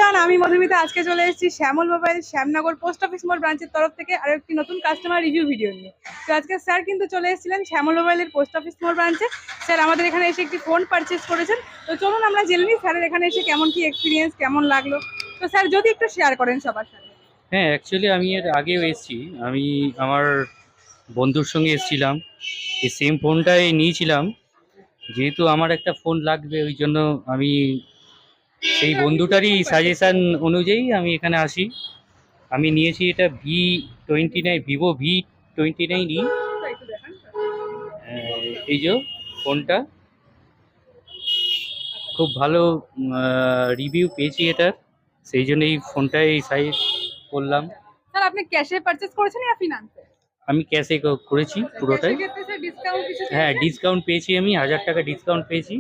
Everyone, আমি মধুমিতা। আজকে চলে এসেছি শ্যামল মোবাইল শ্যামনগর পোস্ট অফিস মোড় ব্রাঞ্চের তরফ থেকে আরো একটি নতুন কাস্টমার রিভিউ ভিডিও নিয়ে। তো আজকে স্যার কিন্তু চলে এসেছিলেন শ্যামল মোবাইলের পোস্ট অফিস মোড় ব্রাঞ্চে। স্যার আমাদের এখানে এসে একটি ফোন পারচেস করেছেন। তো চলুন আমরা জেনে নিই স্যারের এখানে এসে কেমন কি এক্সপিরিয়েন্স, কেমন লাগলো। তো স্যার যদি একটু শেয়ার করেন সবার সাথে। হ্যাঁ, অ্যাকচুয়ালি আমি এর আগেও এসেছি। আমি আমার বন্ধুর সঙ্গে এসেছিলাম, এই সেম ফোনটাই নিয়েছিলাম। যেহেতু আমার একটা ফোন লাগবে, ওই জন্য আমি সেই বন্ধুটারই সাজেশান অনুযায়ী আমি এখানে আসি। আমি নিয়েছি এটা V29, ভিভো V29E। এই যে ফোনটা খুব ভালো রিভিউ পেয়েছি এটার, সেই জন্য এই ফোনটাই সাইজ করলাম। স্যার আপনি ক্যাশে পারচেস করেছেন না ফিনান্সে? আমি ক্যাশে করেছি পুরোটাই। সেক্ষেত্রে স্যার ডিসকাউন্ট কিছু হ্যাঁ, পেয়েছেন? ডিসকাউন্ট পেয়েছি, আমি 1000 টাকা ডিসকাউন্ট পেয়েছি।